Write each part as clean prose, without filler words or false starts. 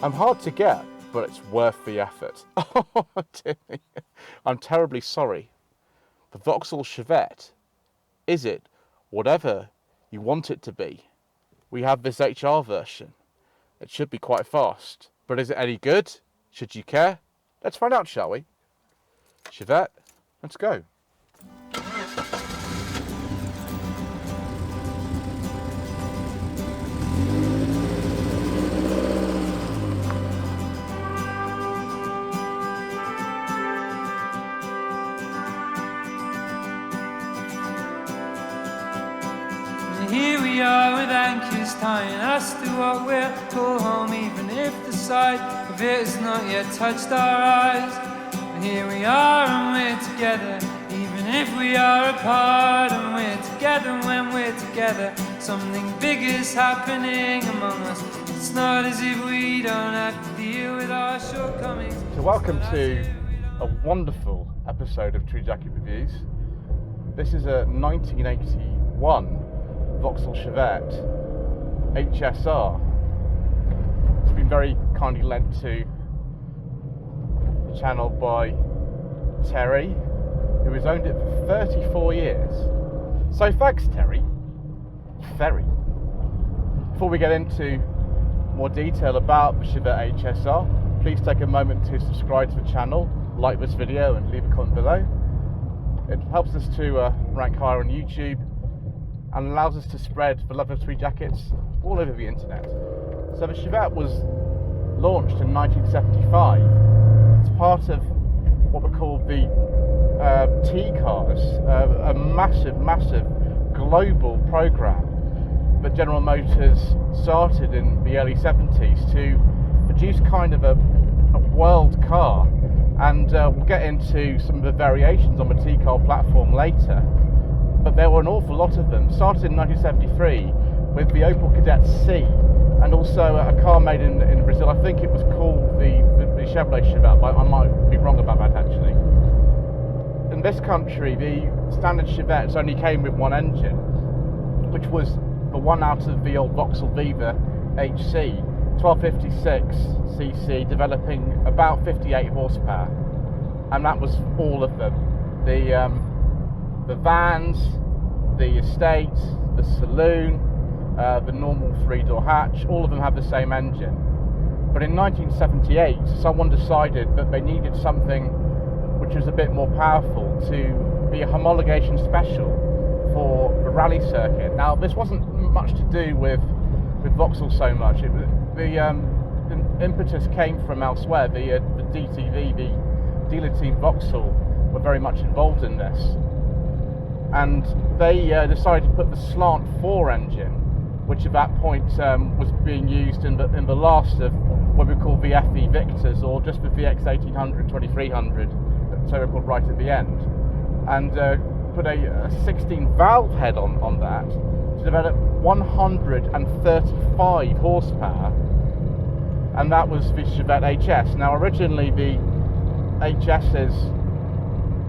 I'm hard to get, but it's worth the effort. Oh dear me. I'm terribly sorry. The Vauxhall Chevette, is it whatever you want it to be? We have this HR version. It should be quite fast. But is it any good? Should you care? Let's find out, shall we? Chevette, let's go. Here we are with anchors tying us to what we'll call home, even if the sight of it has not yet touched our eyes. And here we are and we're together, even if we are apart. And we're together when we're together. Something big is happening among us. It's not as if we don't have to deal with our shortcomings. So welcome to a wonderful episode of True Jacket Reviews. This is a 1981 Vauxhall Chevette HSR. It's been very kindly lent to the channel by Terry, who has owned it for 34 years. So thanks, Terry. Before we get into more detail about the Chevette HSR, please take a moment to subscribe to the channel, like this video and leave a comment below. It helps us to rank higher on YouTube and allows us to spread the love of Tweed jackets all over the internet. So the Chevette was launched in 1975 as part of what were called the T-Cars, a massive global program that General Motors started in the early 70s to produce kind of a world car. And we'll get into some of the variations on the T-Car platform later. But there were an awful lot of them. Started in 1973 with the Opel Kadett C, and also a car made in Brazil. I think it was called the Chevrolet Chevette, but I might be wrong about that actually. In this country, the standard Chevettes only came with one engine, which was the one out of the old Vauxhall Viva HC, 1256cc, developing about 58 horsepower, and that was all of them. The vans, the estate, the saloon, the normal three-door hatch, all of them have the same engine. But in 1978, someone decided that they needed something which was a bit more powerful to be a homologation special for the rally circuit. Now, this wasn't much to do with Vauxhall so much. The impetus came from elsewhere. The DTV, the dealer team Vauxhall, were very much involved in this. And they decided to put the slant 4 engine, which at that point was being used in the last of what we call the FE Victors, or just the VX 1800, 2300, so they're called right at the end, and put a 16 valve head on that to develop 135 horsepower, and that was the Chevette HS. Now originally the HSs,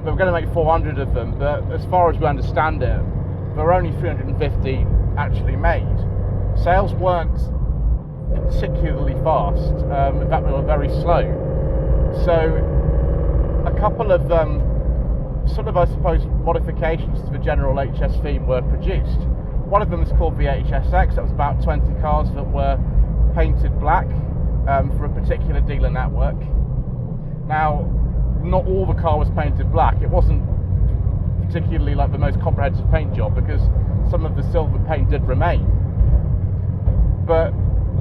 we were going to make 400 of them, but as far as we understand it, there were only 350 actually made. Sales weren't particularly fast, in fact they were very slow. So a couple of sort of, I suppose, modifications to the general HS theme were produced. One of them is called the HSX. That was about 20 cars that were painted black for a particular dealer network. Now, not all the car was painted black. It wasn't particularly like the most comprehensive paint job, because some of the silver paint did remain. But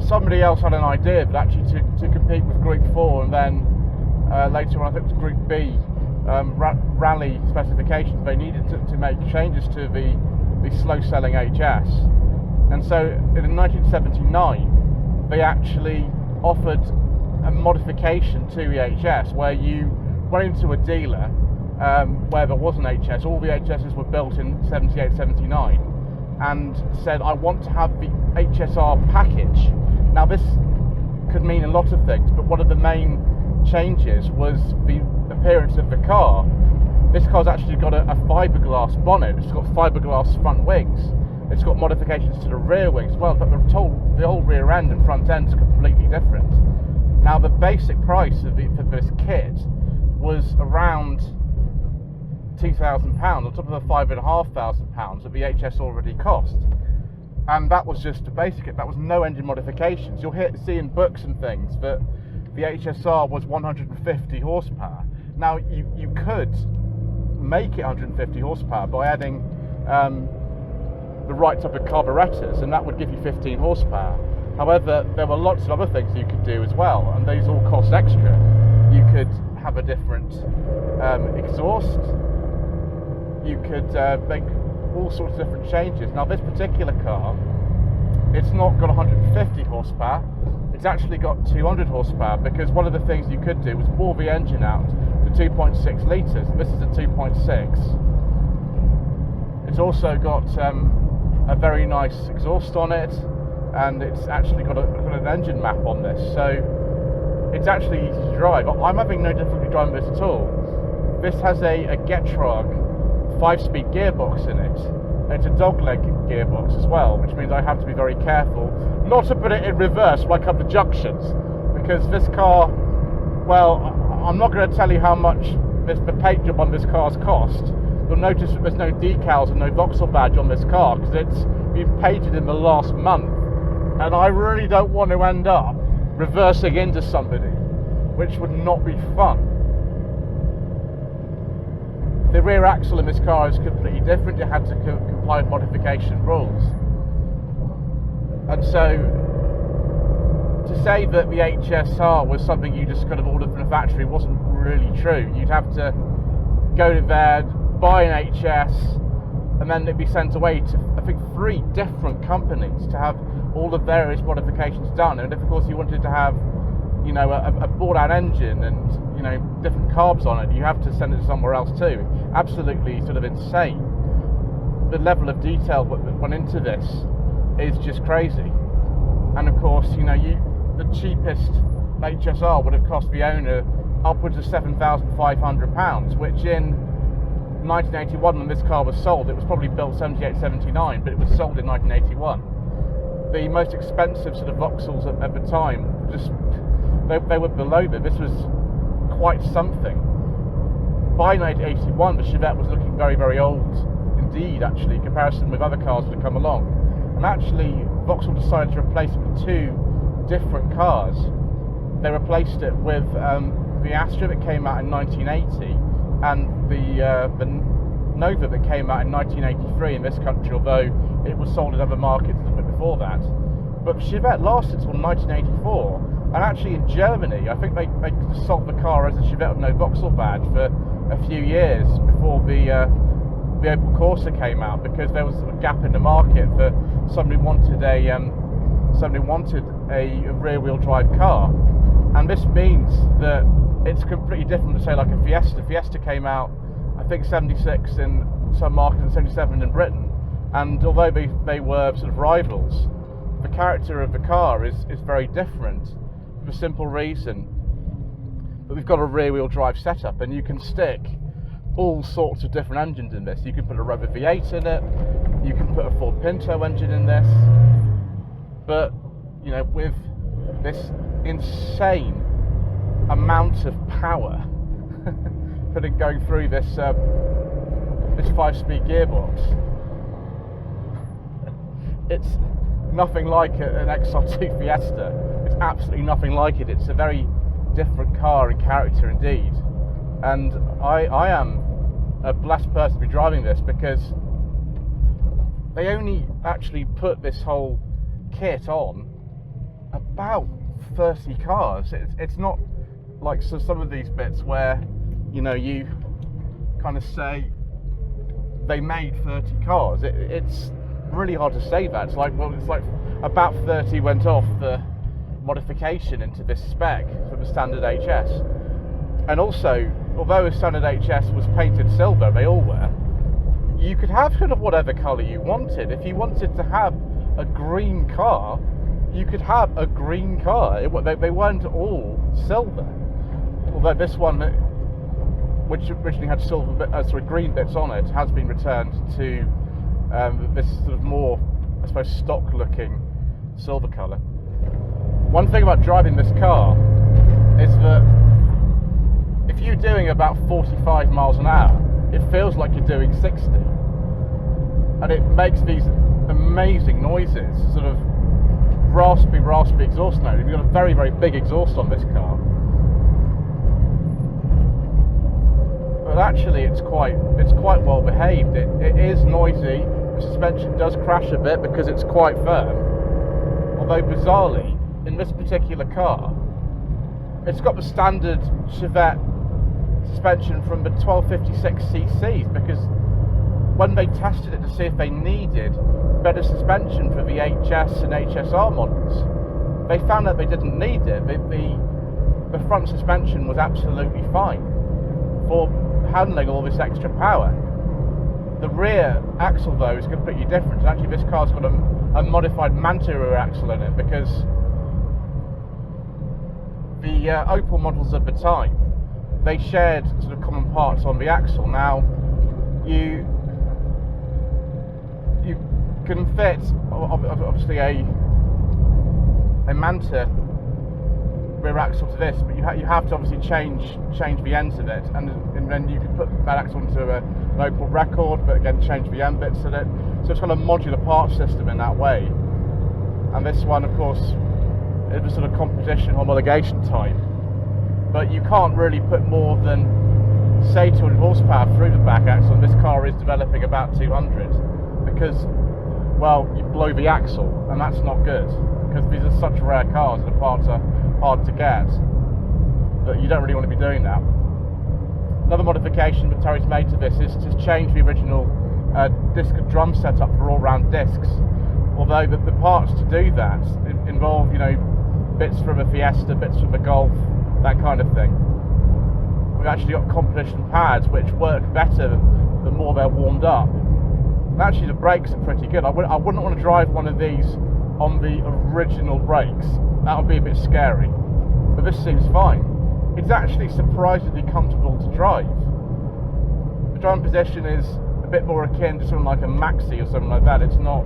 somebody else had an idea that actually to compete with Group 4, and then later on I think it was Group B rally specifications, they needed to make changes to the slow selling HS. And so in 1979 they actually offered a modification to the HS where you went into a dealer where there was an HS, all the HSs were built in 78, 79, and said, I want to have the HSR package. Now this could mean a lot of things, but one of the main changes was the appearance of the car. This car's actually got a fiberglass bonnet, it's got fiberglass front wings, it's got modifications to the rear wings as well. In fact, the whole rear end and front end is completely different. Now the basic price for this kit was around £2,000 on top of the £5,500 that the HS already cost, and that was just a basic kit. That was no engine modifications. You'll see in books and things that the HSR was 150 horsepower. Now you could make it 150 horsepower by adding the right type of carburetors, and that would give you 15 horsepower. However, there were lots of other things you could do as well, and those all cost extra. You could have a different exhaust. You could make all sorts of different changes. Now this particular car, it's not got 150 horsepower, it's actually got 200 horsepower, because one of the things you could do was bore the engine out to 2.6 litres. This is a 2.6. It's also got a very nice exhaust on it, and it's actually got an engine map on this, so it's actually easy to drive. I'm having no difficulty driving this at all. This has a Getrag 5-speed gearbox in it, and it's a dogleg gearbox as well, which means I have to be very careful not to put it in reverse when I come to junctions, because this car, well, I'm not going to tell you how much the paint job on this car's cost. You'll notice that there's no decals and no Vauxhall badge on this car because it's been painted in the last month, and I really don't want to end up reversing into somebody, which would not be fun. The rear axle in this car is completely different. You had to comply with modification rules, and so to say that the HSR was something you just kind of ordered from the factory wasn't really true. You'd have to go to there, buy an HS, and then it'd be sent away to, I think, 3 different companies to have all the various modifications done. And if of course you wanted to have, you know, a bored out engine and, you know, different carbs on it, you have to send it somewhere else too. Absolutely sort of insane. The level of detail that went into this is just crazy. And of course, you know, the cheapest HSR would have cost the owner upwards of £7,500, which in 1981, when this car was sold, it was probably built 78, 79, but it was sold in 1981. The most expensive sort of Vauxhalls at the time, just they were below that. This was quite something. By 1981, the Chevette was looking very, very old indeed, actually, in comparison with other cars that had come along. And actually, Vauxhall decided to replace it with 2 different cars. They replaced it with the Astra that came out in 1980 and the Nova that came out in 1983 in this country, although it was sold in other markets a little bit before that. But the Chevette lasted until 1984, and actually in Germany, I think they sold the car as a Chevette with no Vauxhall badge for a few years before the Opel Corsa came out, because there was a gap in the market for somebody wanted a rear-wheel drive car. And this means that it's completely different to say like a Fiesta. Fiesta came out, I think, 76 in some markets and 77 in Britain, and although they were sort of rivals, the character of the car is very different for the simple reason that we've got a rear-wheel drive setup, and you can stick all sorts of different engines in this. You can put a Rover V8 in it, you can put a Ford Pinto engine in this, but you know, with this insane amount of power going through this 5-speed gearbox, it's nothing like an XR2 Fiesta. It's absolutely nothing like it. It's a very different car in character indeed, and I am a blessed person to be driving this, because they only actually put this whole kit on about 30 cars. It's not like some of these bits where, you know, you kind of say they made 30 cars. It's really hard to say that. It's like, well, it's like about 30 went off the modification into this spec for the standard HS. And also, although a standard HS was painted silver, they all were, you could have kind of whatever colour you wanted. If you wanted to have a green car, you could have a green car. They weren't all silver. Although this one, which originally had green bits on it, has been returned to this sort of more, I suppose, stock-looking silver colour. One thing about driving this car is that if you're doing about 45 miles an hour, it feels like you're doing 60. And it makes these amazing noises, sort of raspy exhaust note. You've got a very, very big exhaust on this car. But actually it's quite well behaved. It is noisy. The suspension does crash a bit because it's quite firm. Although bizarrely, in this particular car, it's got the standard Chevette suspension from the 1256 cc's, because when they tested it to see if they needed better suspension for the HS and HSR models, they found that they didn't need it. The front suspension was absolutely fine for handling all this extra power. The rear axle though is completely different. Actually, this car's got a modified Manta rear axle in it, because the Opel models of the time, they shared sort of common parts on the axle. Now you can fit obviously a Manta rear axle to this, but you have to obviously change the ends of it, and then you can put that axle into an Opel Record, but again change the end bits of it. So it's kind of a modular part system in that way. And this one, of course, it was sort of competition homologation type, but you can't really put more than say 200 horsepower through the back axle, and this car is developing about 200, because, well, you blow the axle, and that's not good, because these are such rare cars and the parts are hard to get that you don't really want to be doing that. Another modification that Terry's made to this is to change the original disc and drum setup for all-round discs, although the parts to do that involve, you know, bits from a Fiesta, bits from a Golf, that kind of thing. We've actually got competition pads which work better the more they're warmed up. And actually the brakes are pretty good. I wouldn't want to drive one of these on the original brakes. That would be a bit scary. But this seems fine. It's actually surprisingly comfortable to drive. The driving position is a bit more akin to something like a Maxi or something like that. It's not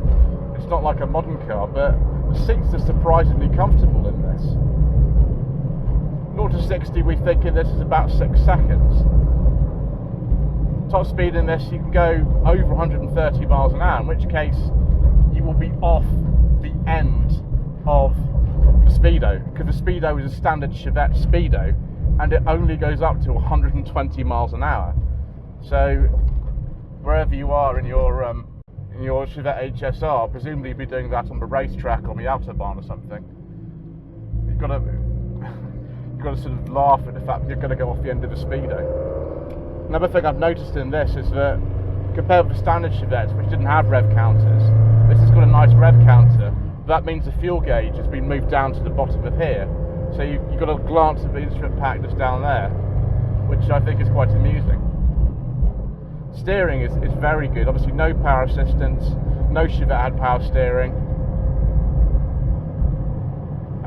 like a modern car, but the seats are surprisingly comfortable in this. 0 to 60, we think in this is about 6 seconds. Top speed in this, you can go over 130 miles an hour, in which case you will be off the end of the Speedo, because the Speedo is a standard Chevette Speedo, and it only goes up to 120 miles an hour. So wherever you are in your Chevette HSR, presumably you'll be doing that on the racetrack or the autobahn or something. You've got to sort of laugh at the fact that you're going to go off the end of the Speedo. Another thing I've noticed in this is that compared with the standard Chevettes, which didn't have rev counters, this has got a nice rev counter. That means the fuel gauge has been moved down to the bottom of here. So you've got a glance at the instrument pack just down there, which I think is quite amusing. Steering is very good. Obviously no power assistance, no Chevette had power steering,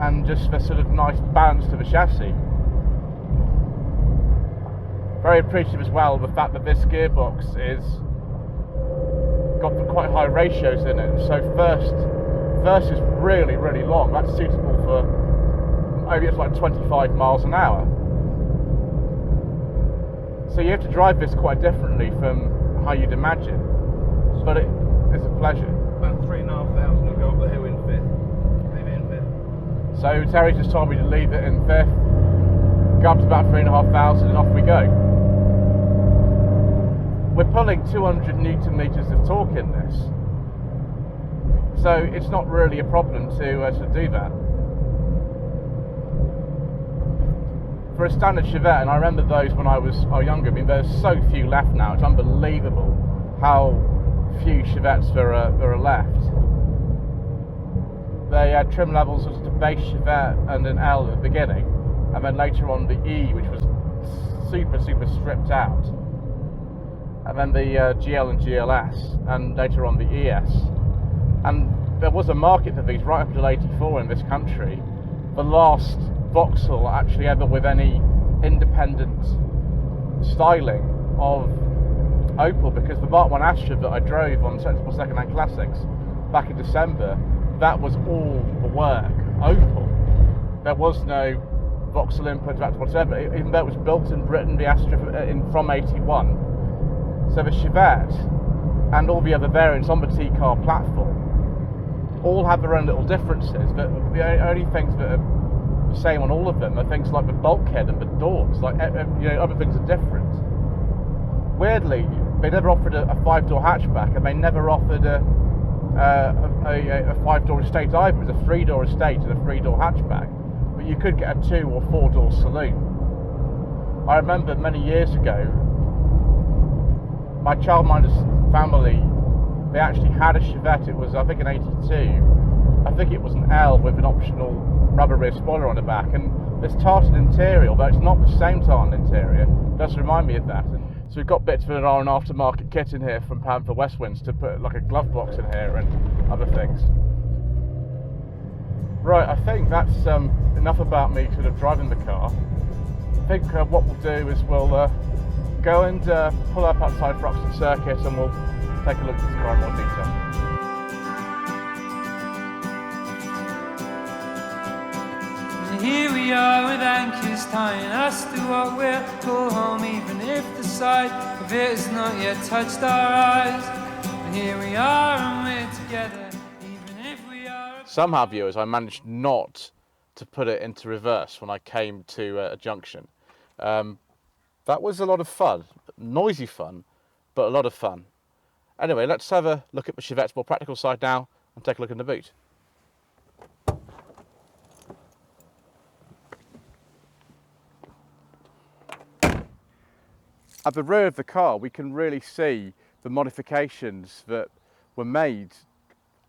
and just the sort of nice balance to the chassis. Very appreciative as well of the fact that this gearbox is got quite high ratios in it. So first is really, really long. That's suitable for maybe it's like 25 miles an hour. So you have to drive this quite differently from how you'd imagine, but it is a pleasure. About 3,500 will go up the hill in fifth. Leave it in fifth. So Terry just told me to leave it in fifth, go up to about 3,500 and off we go. We're pulling 200 Newton meters of torque in this, so it's not really a problem to do that. For a standard Chevette, and I remember those when I was younger, I mean there's so few left now, it's unbelievable how few Chevettes there are left. They had trim levels as a base Chevette and an L at the beginning, and then later on the E, which was super stripped out, and then the GL and GLS, and later on the ES. And there was a market for these right up until '84 in this country. The last Vauxhall actually ever with any independent styling of Opel, because the Mark 1 Astra that I drove on Sensible Secondhand Classics back in December, that was all the work Opel. There was no Vauxhall input, whatever, even though it was built in Britain, the Astra from 81. So the Chevette and all the other variants on the T-car platform all have their own little differences, but the only things that are the same on all of them are things like the bulkhead and the doors. Like, you know, other things are different. Weirdly, they never offered a 5-door hatchback, and they never offered a 5-door estate either. It was a 3-door estate and a 3-door hatchback, but you could get a 2 or 4-door saloon. I remember many years ago, my childminder's family, they actually had a Chevette. It was, I think, an 82. I think it was an L with an optional rubber rear spoiler on the back, and this tartan interior, although it's not the same tartan interior, does remind me of that. So we've got bits of an aftermarket kit in here from Panther Westwinds to put like a glove box in here and other things. Right, I think that's enough about me sort of driving the car. I think what we'll do is we'll go and pull up outside Froxton Circuit, and we'll take a look at this car in more detail. Here we are with anchors tying us to what we'll call home, even if the side of it has not yet touched our eyes. And here we are and we're together, even if we are. Somehow, viewers, I managed not to put it into reverse when I came to a junction. That was a lot of fun, noisy fun, but a lot of fun. Anyway, let's have a look at the Chevette's more practical side now and take a look in the boot. At the rear of the car, we can really see the modifications that were made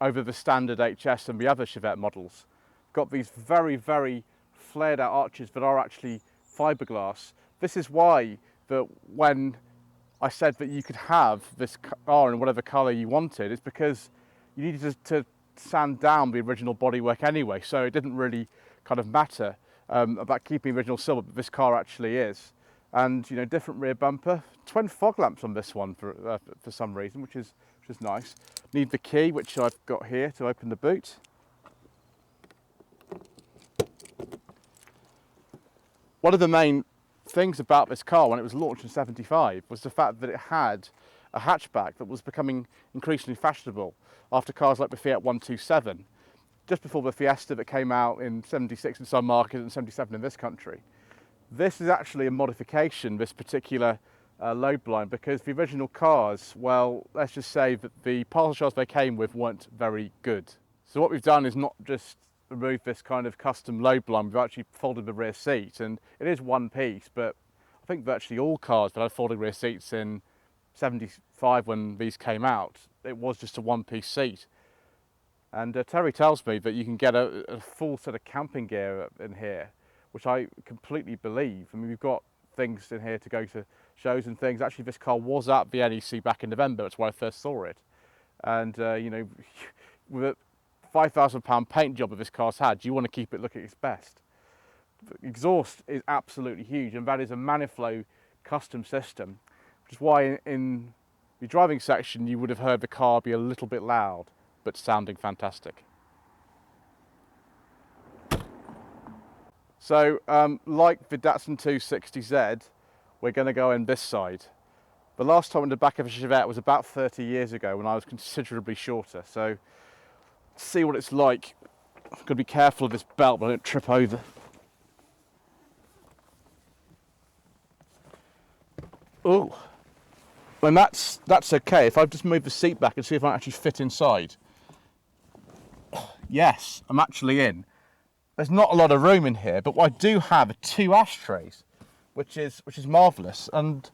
over the standard HS and the other Chevette models. Got these very, very flared out arches that are actually fiberglass. This is why that when I said that you could have this car in whatever colour you wanted, it's because you needed to sand down the original bodywork anyway, so it didn't really kind of matter about keeping the original silver, but this car actually is. And, you know, different rear bumper, twin fog lamps on this one for some reason, which is nice. Need the key, which I've got here to open the boot. One of the main things about this car when it was launched in '75 was the fact that it had a hatchback that was becoming increasingly fashionable after cars like the Fiat 127, just before the Fiesta that came out in '76 in some markets and '77 in this country. This is actually a modification, this particular load blind, because the original cars, well, let's just say that the parcel shells they came with weren't very good. So what we've done is not just remove this kind of custom load blind, we've actually folded the rear seat, and it is one piece, but I think virtually all cars that had folding rear seats in '75 when these came out, it was just a one-piece seat. And Terry tells me that you can get a full set of camping gear in here, which I completely believe. I mean, we've got things in here to go to shows and things. Actually, this car was at the NEC back in November. That's where I first saw it. And, you know, with a £5,000 paint job that this car's had, you want to keep it looking its best. The exhaust is absolutely huge, and that is a Maniflow custom system, which is why in the driving section you would have heard the car be a little bit loud, but sounding fantastic. So, like the Datsun 260Z, we're going to go in this side. The last time in the back of a Chevette was about 30 years ago when I was considerably shorter. So, let's see what it's like. I've got to be careful of this belt, but I don't trip over. Oh, and that's okay. If I just move the seat back and see if I actually fit inside. Yes, I'm actually in. There's not a lot of room in here, but what I do have are 2 ashtrays, which is marvellous. And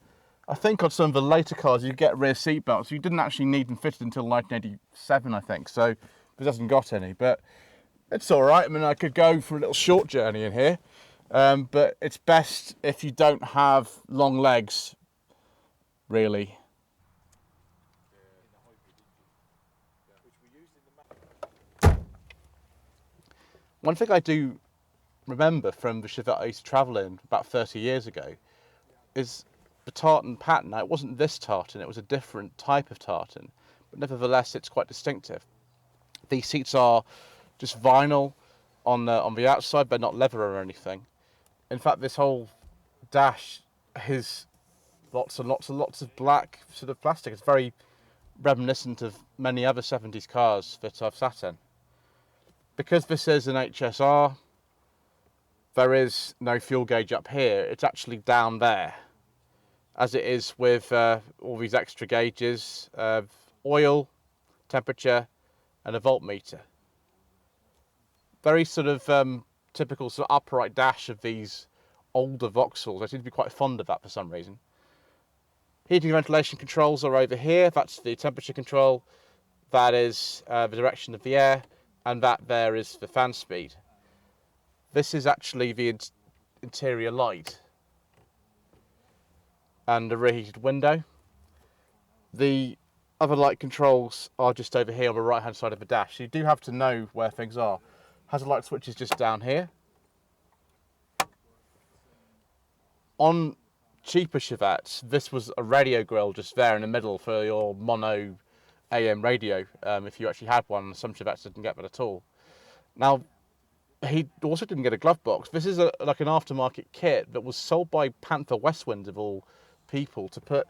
I think on some of the later cars you get rear seat belts. You didn't actually need them fitted until 1987, I think. So it hasn't got any, but it's all right. I mean, I could go for a little short journey in here, but it's best if you don't have long legs, really. One thing I do remember from the Chevette I used to travel in about 30 years ago is the tartan pattern. Now, it wasn't this tartan, it was a different type of tartan, but nevertheless it's quite distinctive. These seats are just vinyl on the outside, but not leather or anything. In fact, this whole dash is lots and lots and lots of black sort of plastic. It's very reminiscent of many other 70s cars that I've sat in. Because this is an HSR, there is no fuel gauge up here. It's actually down there, as it is with all these extra gauges of oil, temperature, and a voltmeter. Very sort of typical sort of upright dash of these older Vauxhalls. I seem to be quite fond of that for some reason. Heating and ventilation controls are over here. That's the temperature control. That is the direction of the air, and that there is the fan speed. This is actually the interior light and a reheated window. The other light controls are just over here on the right hand side of the dash. So you do have to know where things are. Hazard light switch is just down here. On cheaper Chevettes, this was a radio grill just there in the middle for your mono AM radio, if you actually had one. Some Chevettes didn't get that at all. Now, he also didn't get a glove box. This is like an aftermarket kit that was sold by Panther Westwind, of all people, to put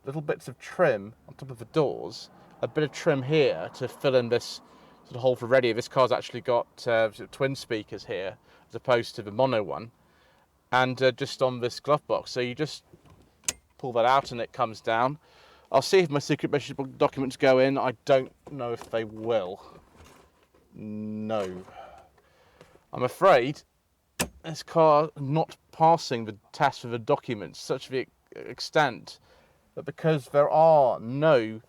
little bits of trim on top of the doors, a bit of trim here to fill in this sort of hole for radio. This car's actually got sort of twin speakers here, as opposed to the mono one, and just on this glove box. So you just pull that out and it comes down. I'll see if my secret mission documents go in. I don't know if they will. No. I'm afraid this car not passing the test for the documents such the extent that because there are no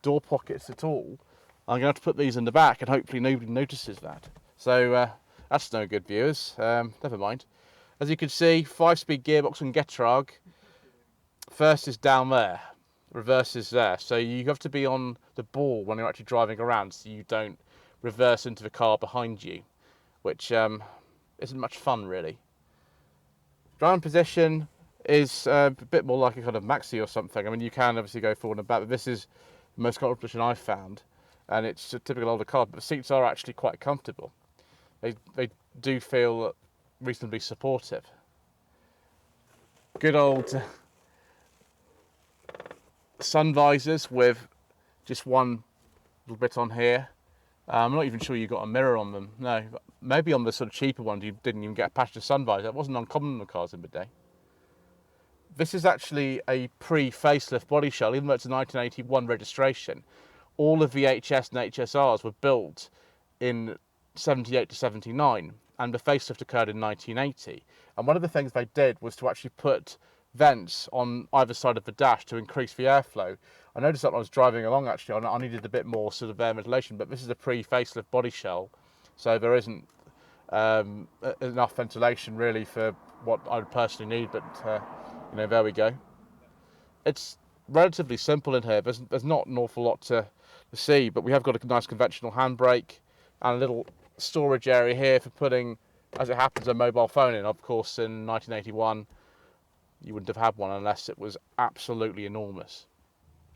door pockets at all, I'm going to have to put these in the back and hopefully nobody notices that. So that's no good, viewers. Never mind. As you can see, 5-speed gearbox and Getrag. First is down there, reverse is there. So you have to be on the ball when you're actually driving around so you don't reverse into the car behind you, which isn't much fun really. Driving position is a bit more like a kind of maxi or something. I mean, you can obviously go forward and back, but this is the most comfortable position I've found, and it's a typical older car, but the seats are actually quite comfortable. They do feel reasonably supportive. Good old sun visors with just one little bit on here. I'm not even sure you got a mirror on them. No, maybe on the sort of cheaper ones you didn't even get a passenger sun visor. That wasn't uncommon in the cars in the day. This is actually a pre-facelift body shell, even though it's a 1981 registration. All of the HS and HSRs were built in 78 to 79, and the facelift occurred in 1980. And one of the things they did was to actually put vents on either side of the dash to increase the airflow. I noticed that when I was driving along, actually, I needed a bit more sort of air ventilation, but this is a pre-facelift body shell, so there isn't enough ventilation really for what I would personally need, but you know, there we go. It's relatively simple in here. There's not an awful lot to see, but we have got a nice conventional handbrake and a little storage area here for putting, as it happens, a mobile phone in. Of course, in 1981, you wouldn't have had one unless it was absolutely enormous.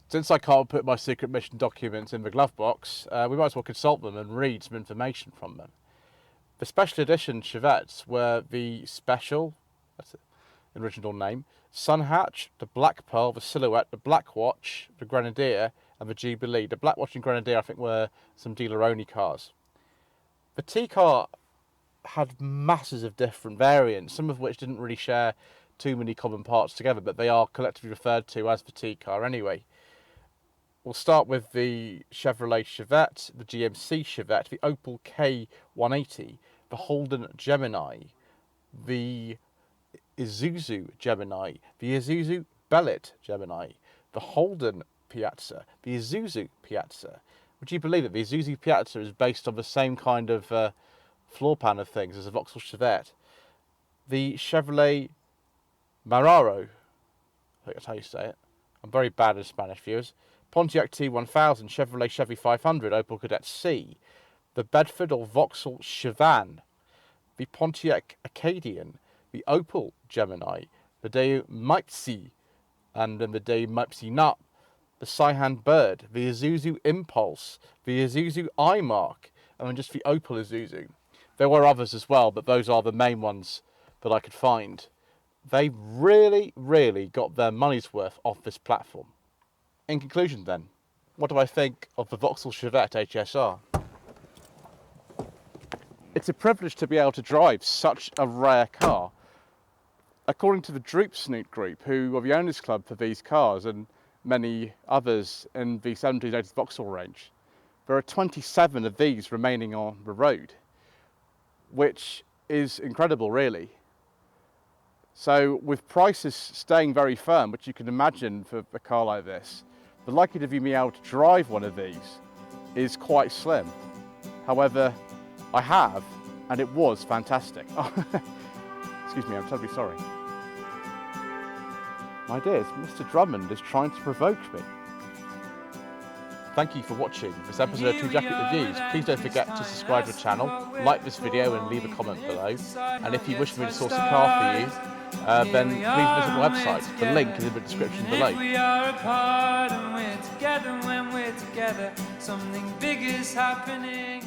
Since I can't put my secret mission documents in the glove box, we might as well consult them and read some information from them. The special edition Chevettes were the Special, that's the original name, Sunhatch, the Black Pearl, the Silhouette, the Black Watch, the Grenadier, and the Jubilee. The Black Watch and Grenadier, I think, were some dealer-only cars. The T-car had masses of different variants, some of which didn't really share too many common parts together, but they are collectively referred to as the T-car anyway. We'll start with the Chevrolet Chevette, the GMC Chevette, the Opel K180, the Holden Gemini, the Isuzu Gemini, the Isuzu Bellet Gemini, the Holden Piazza, the Isuzu Piazza. Would you believe it? The Isuzu Piazza is based on the same kind of floor plan of things as a Vauxhall Chevette. The Chevrolet Mararo, I think that's how you say it. I'm very bad at Spanish, viewers. Pontiac T1000, Chevrolet Chevy 500, Opel Kadett C, the Bedford or Vauxhall Chevan, the Pontiac Acadian, the Opel Gemini, the De Maipzi, and then the De Maipzi Nut, the Saihan Bird, the Isuzu Impulse, the Isuzu iMark, and then just the Opel Isuzu. There were others as well, but those are the main ones that I could find. They really, really got their money's worth off this platform. In conclusion then, what do I think of the Vauxhall Chevette HSR? It's a privilege to be able to drive such a rare car. According to the Droop Snoot Group, who are the owners club for these cars and many others in the 70s, 80s Vauxhall range, there are 27 of these remaining on the road, which is incredible really. So with prices staying very firm, which you can imagine for a car like this, the likelihood of you being able to drive one of these is quite slim. However, I have, and it was fantastic. Excuse me, I'm terribly sorry. My dears, Mr. Drummond is trying to provoke me. Thank you for watching this episode of Two Jacket Reviews. Please don't forget to subscribe to the channel, like this video and leave a comment below. And if you wish me to source a car for you, then please visit my website. The link is in the description below. We are apart and we're together when we're together. Something big is happening.